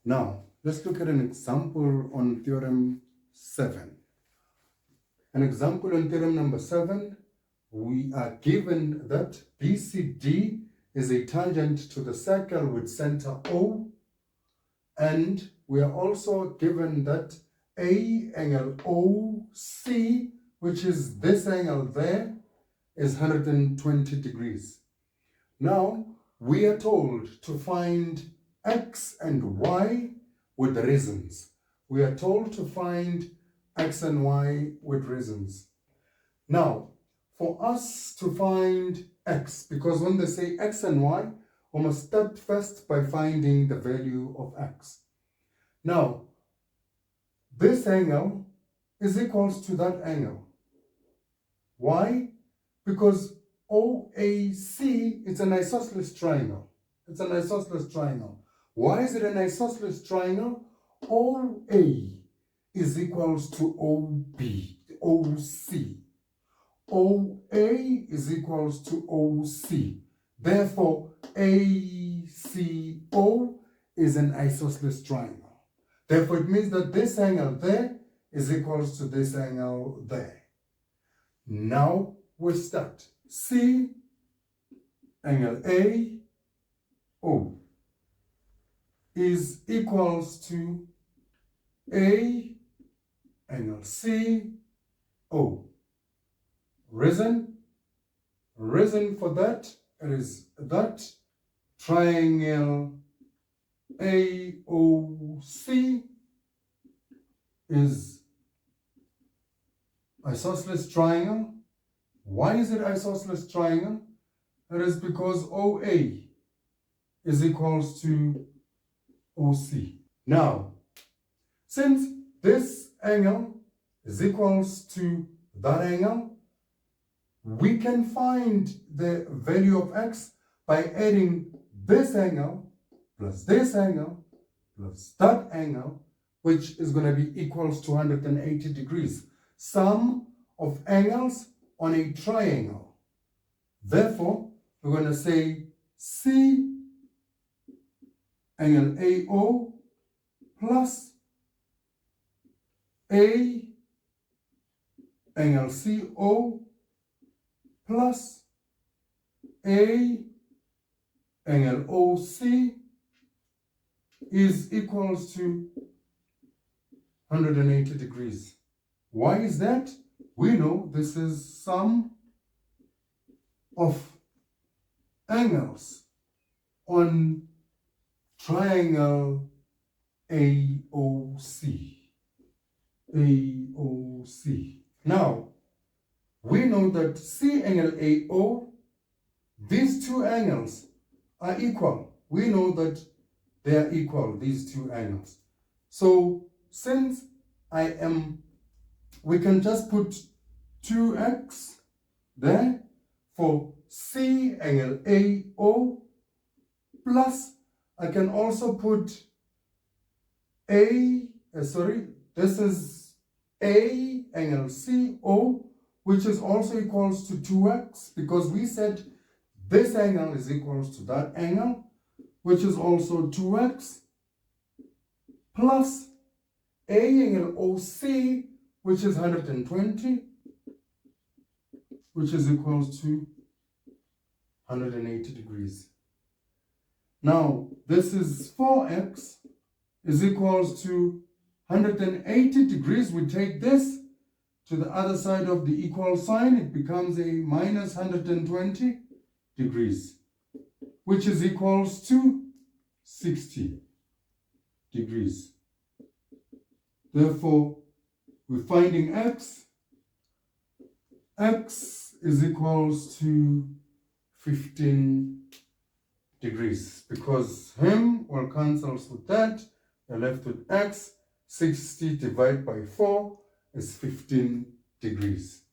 Now, let's look at an example on Theorem 7. An example on Theorem number 7, we are given that BCD is a tangent to the circle with center O, and we are also given that A angle OC, which is this angle there, is 120 degrees. Now, we are told to find X and Y with reasons. We are told to find X and Y with reasons. Now, for us to find X, because when they say X and Y, we must start first by finding the value of X. Now, this angle is equals to that angle. Why? Because OAC, it's an isosceles triangle. It's an isosceles triangle. Why is it an isosceles triangle? OA is equals to OC. OA is equals to OC. Therefore, ACO is an isosceles triangle. Therefore, it means that this angle there is equals to this angle there. Now, we start. C angle AO is equals to A angle CO. Reason for that is that triangle AOC is isosceles triangle. Why is it isosceles triangle? It is because OA is equals to OC. Now, since this angle is equals to that angle, we can find the value of X by adding this angle plus this angle plus that angle, which is going to be equals to 180 degrees. Sum of angles on a triangle. Therefore, we're going to say C angle AO plus A angle CO plus A angle OC is equals to 180 degrees. Why is that? We know this is sum of angles on triangle AOC. Now, we know that C angle AO, these two angles are equal. We know that they are equal, these two angles. So, since we can just put 2x there for C angle AO, plus I can also put this is A angle CO, which is also equals to 2x, because we said this angle is equals to that angle, which is also 2x, plus A angle OC, which is 120, which is equals to 180 degrees. Now, this is 4x is equals to 180 degrees. We take this to the other side of the equal sign. It becomes a minus 120 degrees, which is equals to 60 degrees. Therefore, we're finding x. X is equals to 15 degrees, because him will cancels with that. You're left with x. 60 divided by 4 is 15 degrees.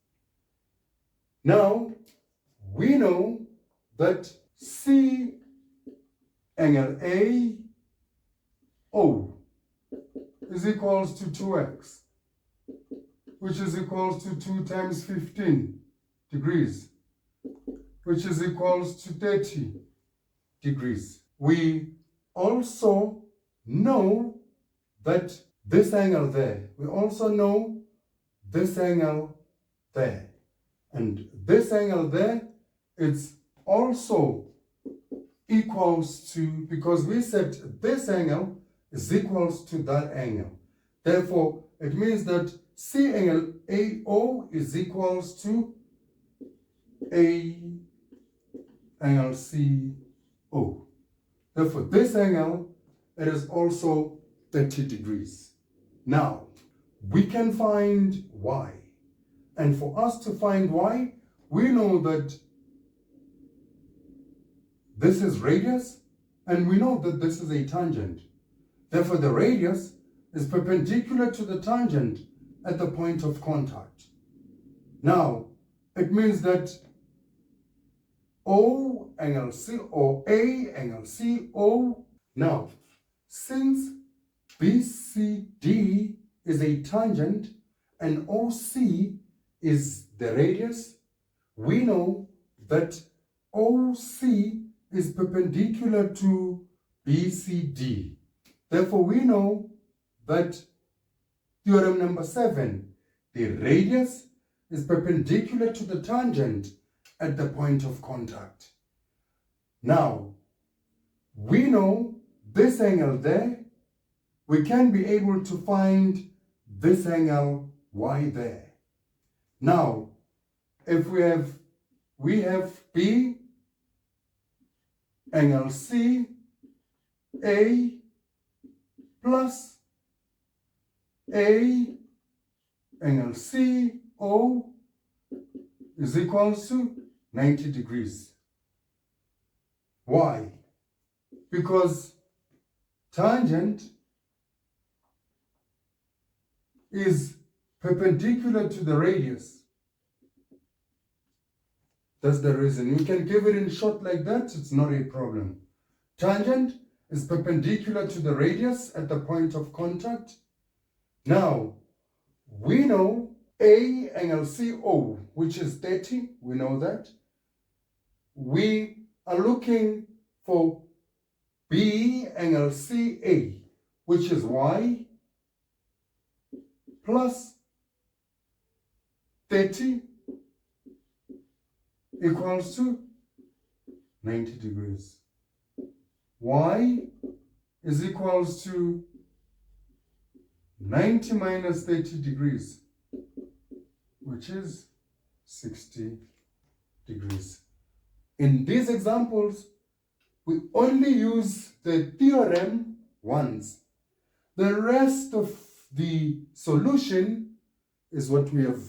Now, we know that C angle AO is equals to 2x, which is equals to 2 times 15 degrees, which is equals to 30 degrees. We also know that this angle there, we also know this angle there. And this angle there, it's also equals to, because we said this angle is equals to that angle. Therefore, it means that C angle AO is equals to A angle CO. Therefore, this angle, it is also 30 degrees. Now, we can find y. And for us to find y, we know that this is radius, and we know that this is a tangent. Therefore, the radius is perpendicular to the tangent at the point of contact. Now, it means that O angle C or A angle CO. Now, since BCD is a tangent and OC is the radius, we know that OC is perpendicular to BCD. Therefore, we know that theorem number 7, the radius is perpendicular to the tangent at the point of contact. Now, we know this angle there, we can be able to find this angle y there. Now, if we have B angle C A plus A angle C O is equals to 90 degrees. Why? Because tangent is perpendicular to the radius. That's the reason. We can give it in short like that, it's not a problem. Tangent is perpendicular to the radius at the point of contact. Now, we know A angle CO, which is 30, we know that. We are looking for B angle CA, which is Y, plus 30 equals to 90 degrees. Y is equals to 90 minus 30 degrees, which is 60 degrees. In these examples, we only use the theorem once. The rest of the solution is what we have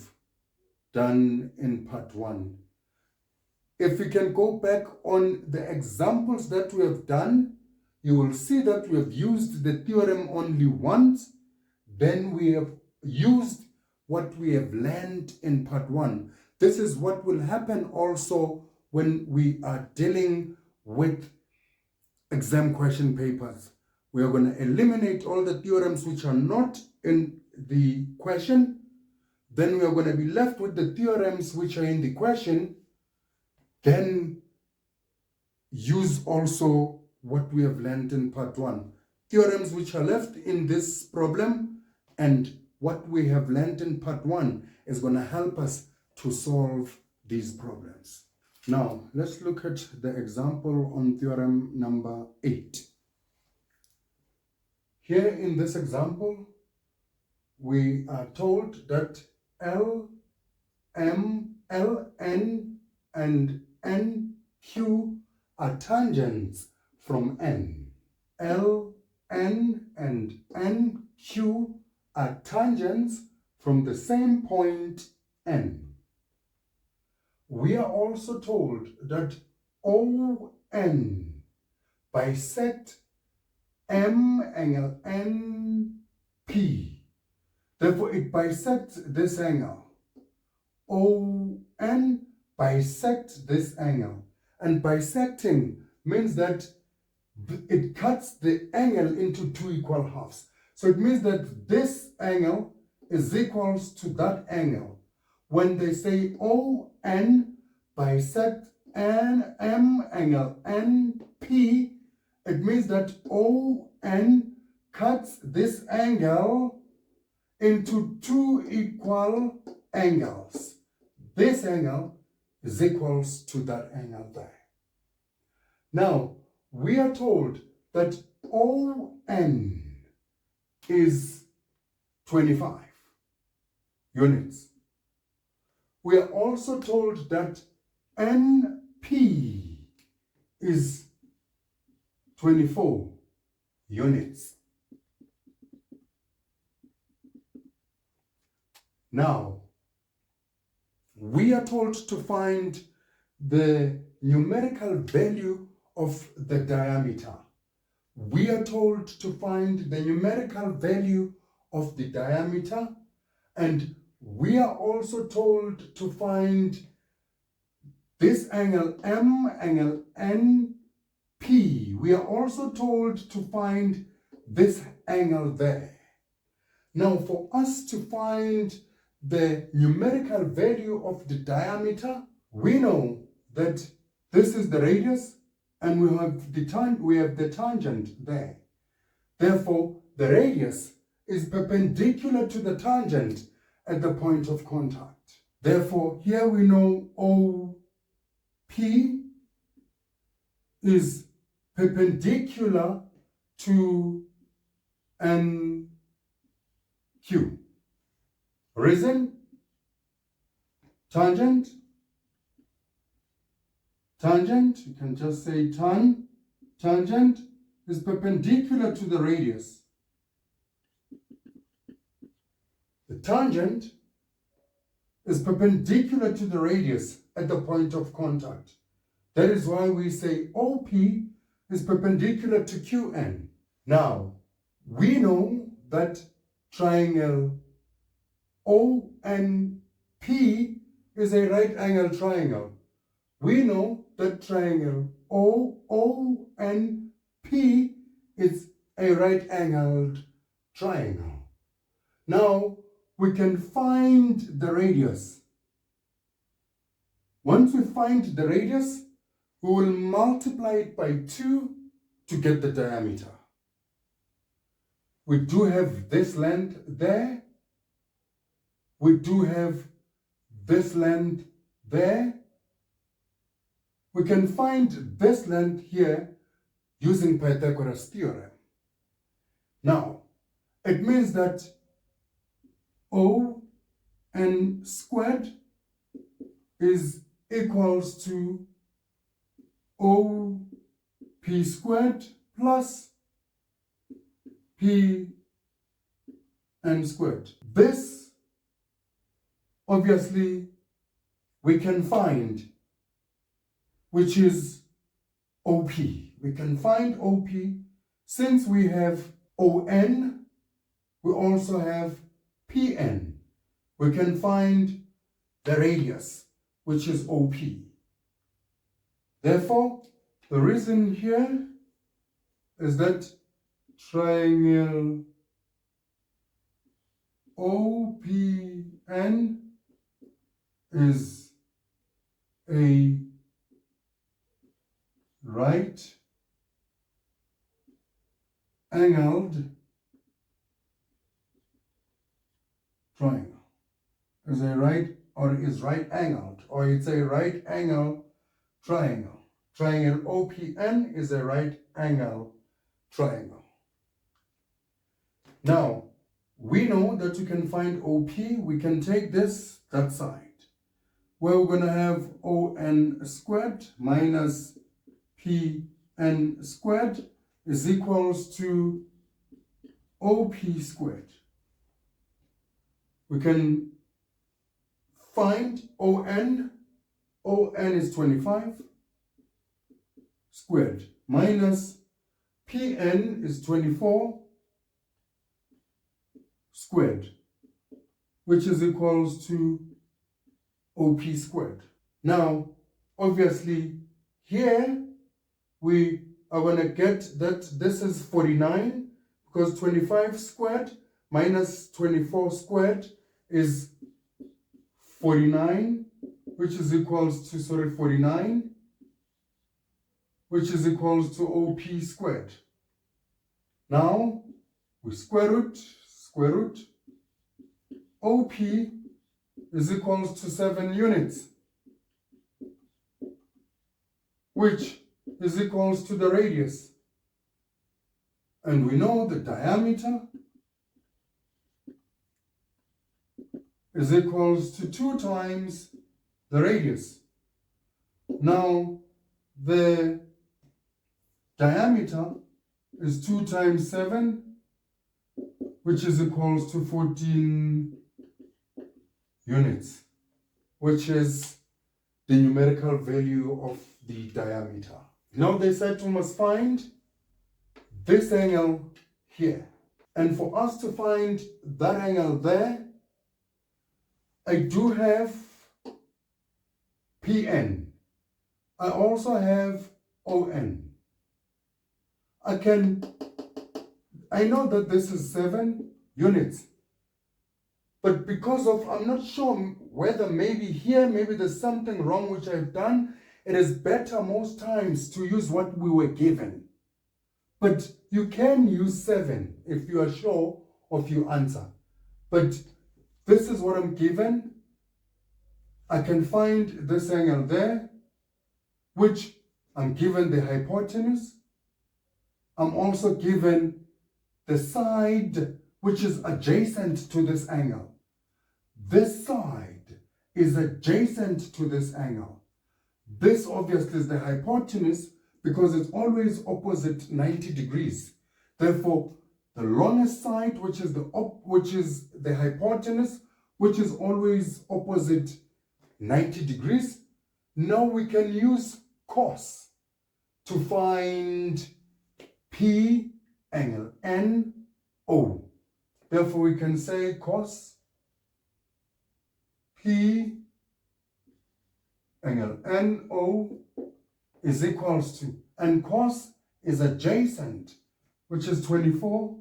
done in part 1. If we can go back on the examples that we have done, you will see that we have used the theorem only once. Then we have used what we have learned in part 1. This is what will happen also when we are dealing with exam question papers. We are going to eliminate all the theorems which are not in the question. Then we are going to be left with the theorems which are in the question. Then use also what we have learned in part 1. Theorems which are left in this problem and what we have learned in part 1 is going to help us to solve these problems. Now, let's look at the example on theorem number 8. Here in this example, we are told that L, M, L, N, and N, Q are tangents from N. L, N, and N, Q are tangents from the same point N. We are also told that ON bisect M angle NP. Therefore, it bisects this angle. ON bisects this angle. And bisecting means that it cuts the angle into 2 equal halves. So it means that this angle is equals to that angle. When they say ON bisect M angle NP, it means that ON cuts this angle into two equal angles. This angle is equals to that angle there. Now, we are told that ON is 25 units. We are also told that NP is 24 units. Now, we are told to find the numerical value of the diameter. We are told to find the numerical value of the diameter, and we are also told to find this angle M, angle NP. We are also told to find this angle there. Now, for us to find the numerical value of the diameter, we know that this is the radius and we have the tangent there. Therefore, the radius is perpendicular to the tangent at the point of contact. Therefore, here we know OP is perpendicular to NQ. Reason? Tangent, you can just say tangent is perpendicular to the radius. The tangent is perpendicular to the radius at the point of contact. That is why we say OP is perpendicular to QN. Now, we know that triangle ONP is a right angle triangle. We know that triangle OONP is a right angled triangle. Now we can find the radius. Once we find the radius, we will multiply it by 2 to get the diameter. We do have this length there. We do have this length there. We can find this length here using Pythagoras theorem. Now, it means that ON squared is equals to OP squared plus PN squared. This, obviously, we can find, which is OP. We can find OP. Since we have ON, we also have PN. We can find the radius, which is OP. Therefore, the reason here is that triangle OPN is a right angled triangle. Is right angled, or it's a right angle triangle. Triangle OPN is a right angle triangle. Now, we know that you can find OP. We can take that side, where we're going to have ON squared minus PN squared is equals to OP squared. We can find ON. ON is 25 squared minus PN is 24 squared, which is equals to OP squared. Now, obviously, here we are going to get that this is 49, because 25 squared minus 24 squared is 49, which is equals to, 49, which is equals to OP squared. Now, we square root, OP is equals to 7 units, which is equals to the radius. And we know the diameter is equals to 2 times the radius. Now, the diameter is 2 times 7, which is equals to 14 units, which is the numerical value of the diameter. Now they said we must find this angle here. And for us to find that angle there, I do have PN. I also have ON. I know that this is 7 units, but because of, I'm not sure whether maybe here, maybe there's something wrong which I've done, it is better most times to use what we were given. But you can use 7 if you are sure of your answer. But this is what I'm given. I can find this angle there, which I'm given the hypotenuse. I'm also given the side which is adjacent to this angle. This side is adjacent to this angle. This obviously is the hypotenuse because it's always opposite 90 degrees. Therefore, the longest side, which is the hypotenuse, which is always opposite 90 degrees. Now we can use cos to find P angle NO. Therefore, we can say cos P angle NO is equals to, and cos is adjacent, which is 24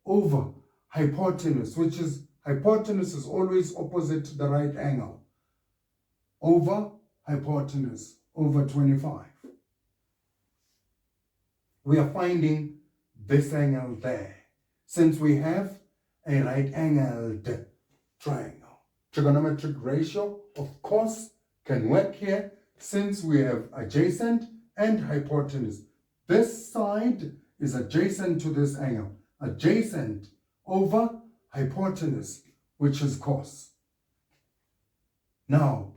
over hypotenuse, which is, hypotenuse is always opposite the right angle, over hypotenuse, over 25. We are finding this angle there, since we have a right-angled triangle. Trigonometric ratio of cos can work here, since we have adjacent and hypotenuse. This side is adjacent to this angle, adjacent over hypotenuse, which is cos. Now,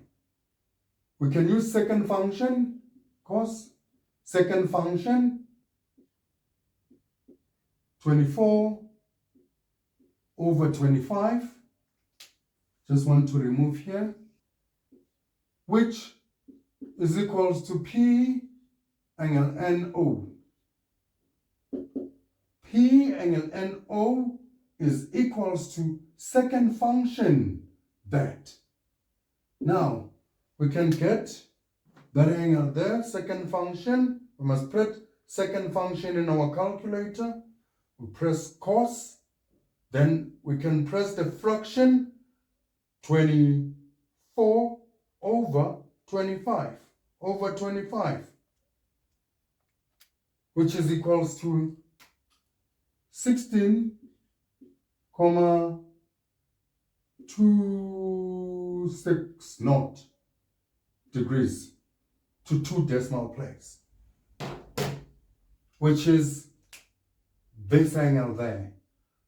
we can use second function, cos, second function, 24 over 25, just want to remove here, which is equals to P angle NO. P angle NO is equals to second function that. Now, we can get that angle there, second function. We must put second function in our calculator. We press cos, then we can press the fraction 24 over 25, which is equals to 16,260 degrees to 2 decimal place, which is this angle there.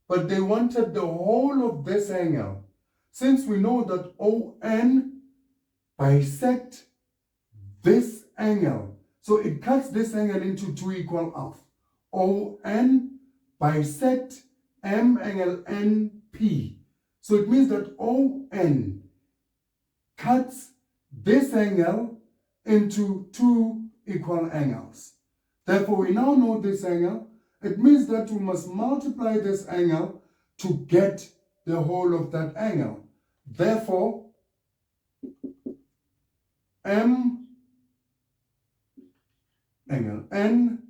But they wanted the whole of this angle. Since we know that ON bisect this angle, so it cuts this angle into 2 equal half. ON bisect M angle NP. So it means that ON cuts this angle into 2 equal angles. Therefore, we now know this angle. It means that we must multiply this angle to get the whole of that angle. Therefore, M angle NP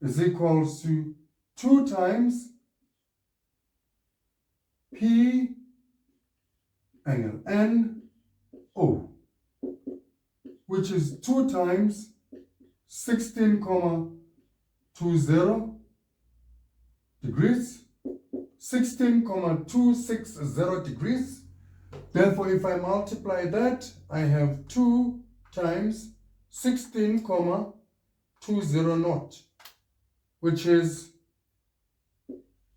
is equals to 2 times P angle NO, which is 2 times 16,260 degrees, 16,260 degrees. Therefore, if I multiply that, I have 2 times 16,200 naught, which is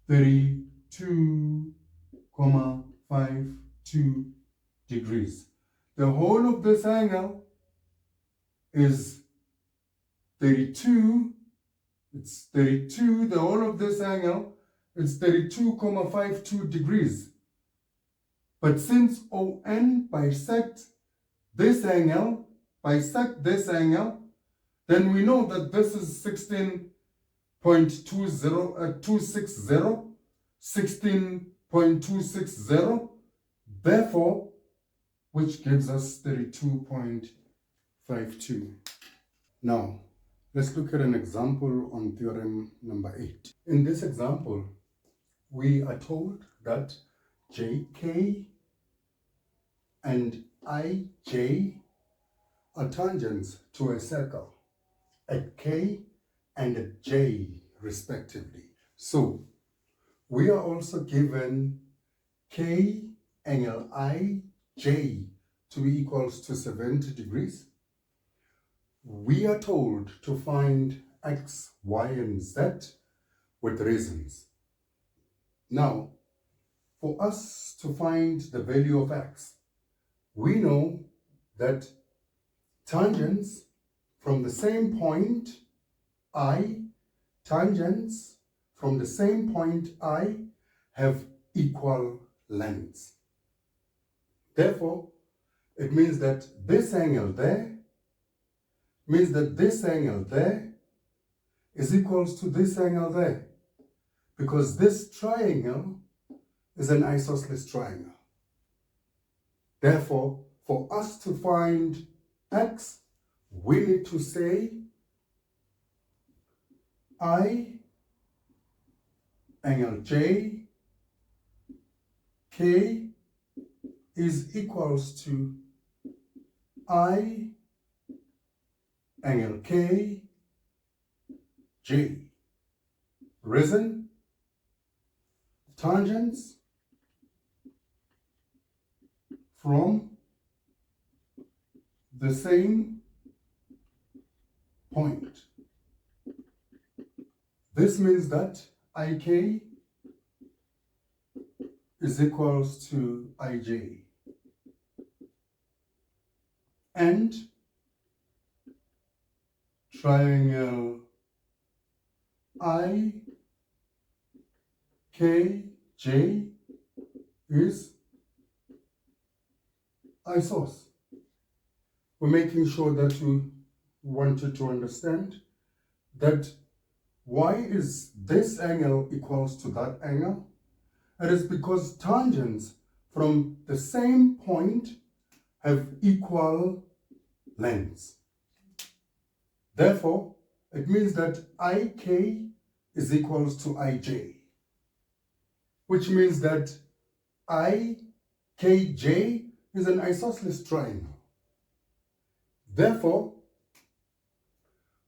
32,52 degrees. The whole of this angle is 32. It's 32. The whole of this angle is 32,52 degrees. But since ON bisects this angle, then we know that this is 16.260, therefore, which gives us 32.52. Now, let's look at an example on theorem number 8. In this example, we are told that JK and IJ are tangents to a circle at K and at J respectively. So we are also given K angle IJ to be equals to 70 degrees. We are told to find X, Y, and Z with reasons. Now, for us to find the value of X, we know that tangents from the same point I, have equal lengths. Therefore, it means that this angle there is equals to this angle there, because this triangle is an isosceles triangle. Therefore, for us to find X, we need to say I angle J, K is equals to I angle K, J. Reason? Tangents from the same point. This means that IK is equals to IJ. And triangle IKJ is isosceles. We're making sure that you wanted to understand that why is this angle equals to that angle? It is because tangents from the same point have equal lengths. Therefore, it means that IK is equals to IJ, which means that IKJ is an isosceles triangle. Therefore,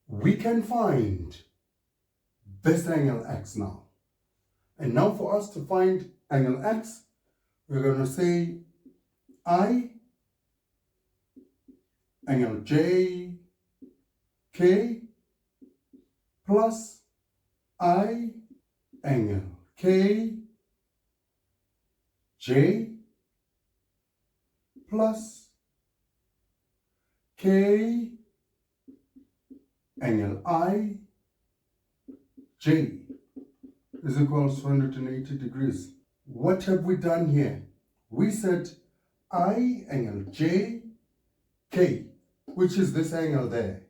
we can find this angle X now. And now for us to find angle X, we're going to say I angle J K plus I angle K J plus K angle I J is equals to 180 degrees. What have we done here? We said I angle J K, which is this angle there,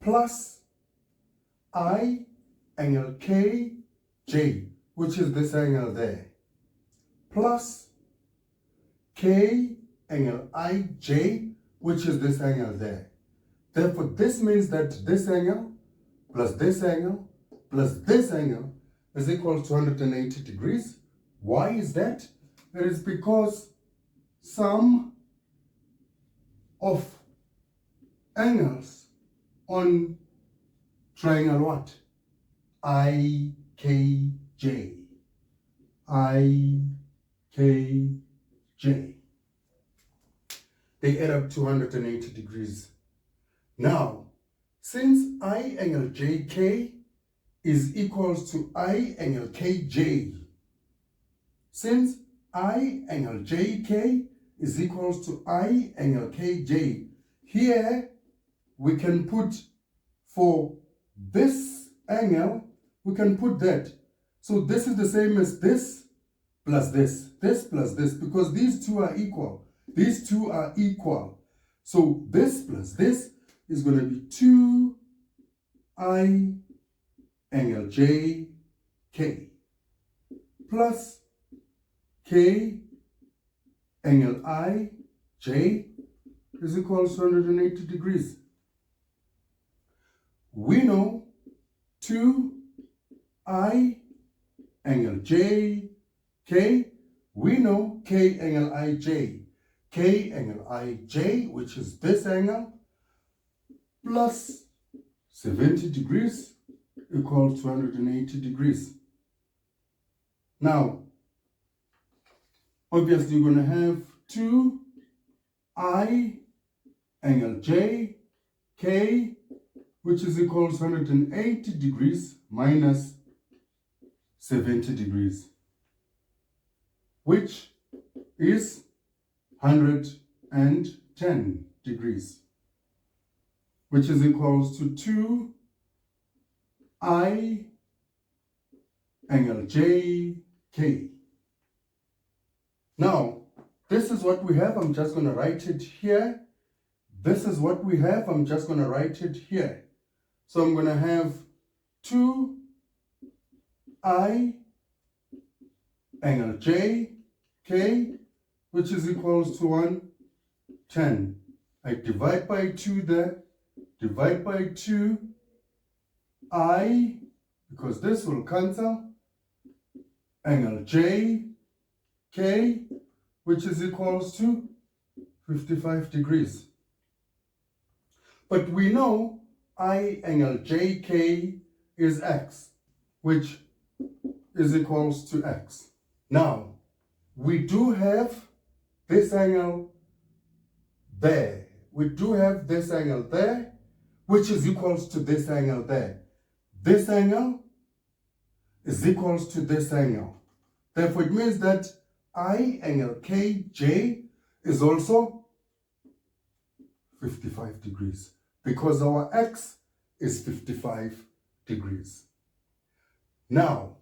plus I angle K J, which is this angle there, plus K angle IJ, which is this angle there. Therefore, this means that this angle plus this angle plus this angle is equal to 180 degrees. Why is that? It is because sum of angles on triangle what? IKJ. IKJ. They add up to 180 degrees. Now, since I angle JK is equals to I angle KJ, since I angle JK is equals to I angle KJ, here we can put for this angle, we can put that. So this is the same as this plus this plus this, because these two are equal. These two are equal. So this plus this is going to be 2I angle JK plus K angle IJ is equals to 180 degrees. We know 2I angle JK, we know K angle IJ. K angle IJ, which is this angle, plus 70 degrees equals 280 degrees. Now, obviously you're going to have 2I angle JK, which is equals 180 degrees minus 70 degrees, which is 110 degrees, which is equals to 2I angle JK. Now, this is what we have. I'm just going to write it here. This is what we have. I'm just going to write it here. So I'm going to have 2I angle JK, which is equals to 110. I divide by 2 there, divide by 2, I, because this will cancel, angle JK, which is equals to 55 degrees. But we know I angle JK is X, which is equals to X. Now, we do have this angle there. We do have this angle there, which is equals to this angle there. This angle is equals to this angle. Therefore, it means that I angle KJ is also 55 degrees, because our X is 55 degrees. Now,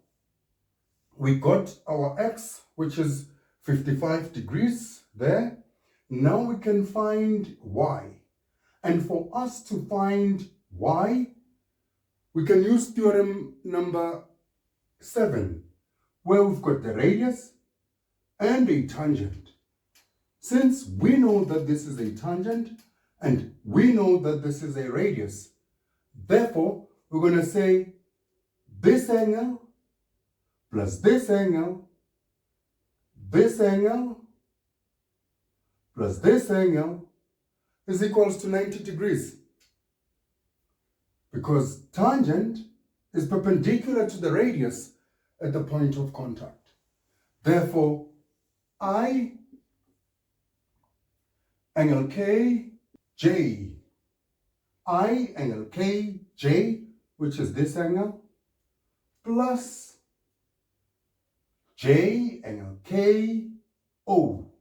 we got our X, which is 55 degrees there. Now we can find Y. And for us to find Y, we can use theorem number 7, where we've got the radius and a tangent. Since we know that this is a tangent and we know that this is a radius, therefore we're going to say this angle plus this angle, this angle plus this angle is equals to 90 degrees. Because tangent is perpendicular to the radius at the point of contact. Therefore, I angle KJ, I angle KJ, which is this angle, plus J angle KO,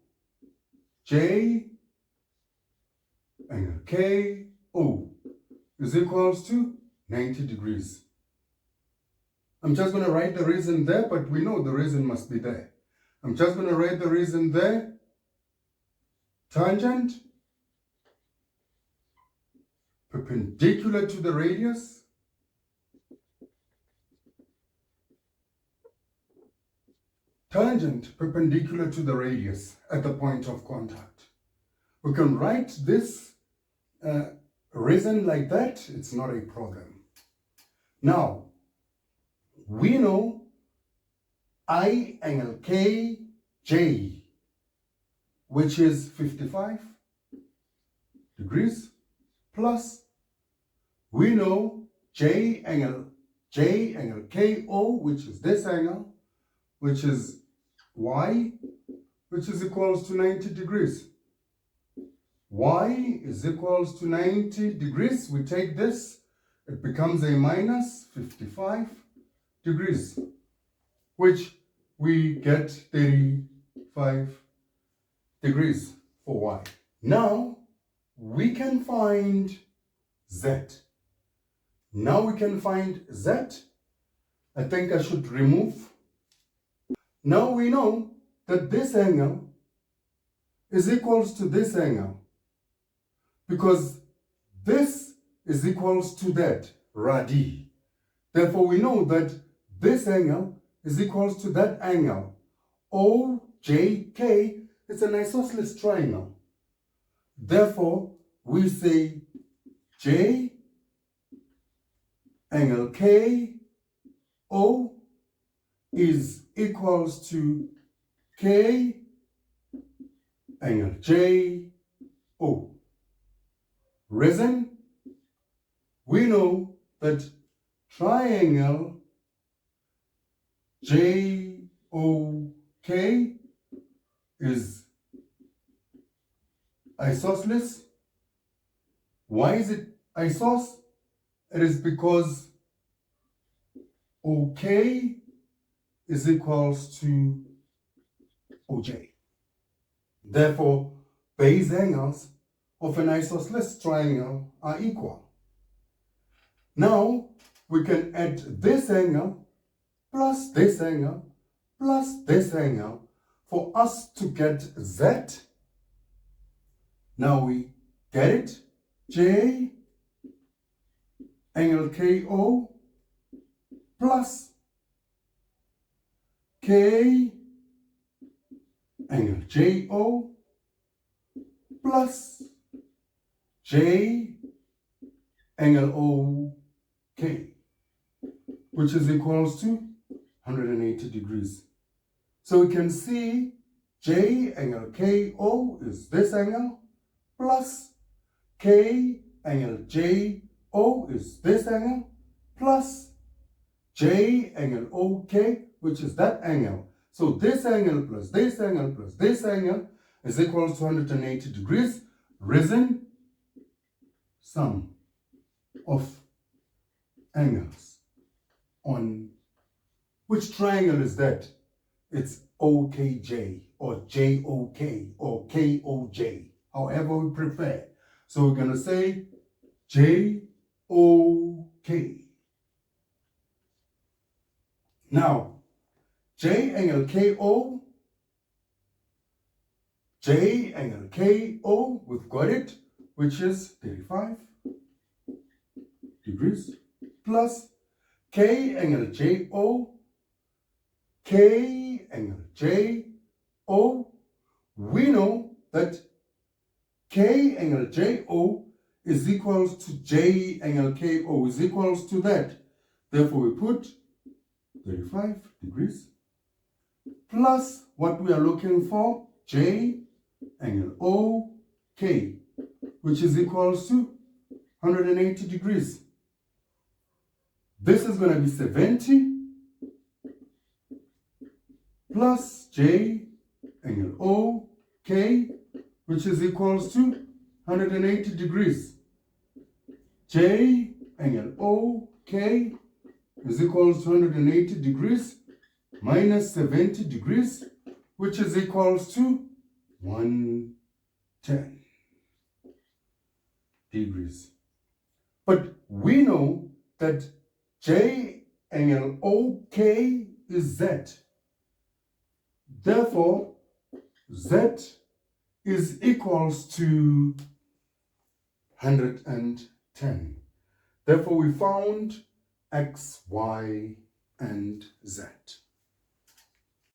J angle KO is equals to 90 degrees. I'm just going to write the reason there, but we know the reason must be there. I'm just going to write the reason there. Tangent perpendicular to the radius, tangent perpendicular to the radius at the point of contact. We can write this reason like that. It's not a problem. Now, we know I angle KJ, which is 55 degrees, plus we know J angle J angle KO, which is this angle, which is Y, which is equals to 90 degrees. Y is equals to 90 degrees. We take this, it becomes a minus 55 degrees, which we get 35 degrees for Y. Now we can find Z. Now we can find Z. I think I should remove. Now we know that this angle is equals to this angle, because this is equals to that, radi. Therefore, we know that this angle is equals to that angle. OJK is an isosceles triangle. Therefore, we say J angle KO is equals to K angle JO. Reason? We know that triangle JOK is isosceles. Why is it isosceles? It is because OK is equals to OJ. Therefore, base angles of an isosceles triangle are equal. Now, we can add this angle plus this angle plus this angle for us to get Z. Now we get it. J angle KO plus K angle JO plus J angle OK, which is equals to 180 degrees. So we can see J angle KO is this angle plus K angle JO is this angle plus J angle OK, which is that angle. So this angle plus this angle plus this angle is equals to 180 degrees. Reason? Sum of angles on which triangle is that? It's OKJ or JOK or KOJ, however we prefer. So we're going to say JOK. Now, J angle KO, J angle KO, we've got it, which is 35 degrees, plus K angle JO, K angle JO. We know that K angle JO is equals to J angle KO is equals to that. Therefore, we put 35 degrees plus what we are looking for, J angle OK, which is equals to 180 degrees. This is going to be 70 plus J angle OK, which is equals to 180 degrees. J angle OK is equals to 180 degrees minus 70 degrees, which is equals to 110 degrees. But we know that J angle OK is Z. Therefore, Z is equals to 110. Therefore, we found X, Y, and Z.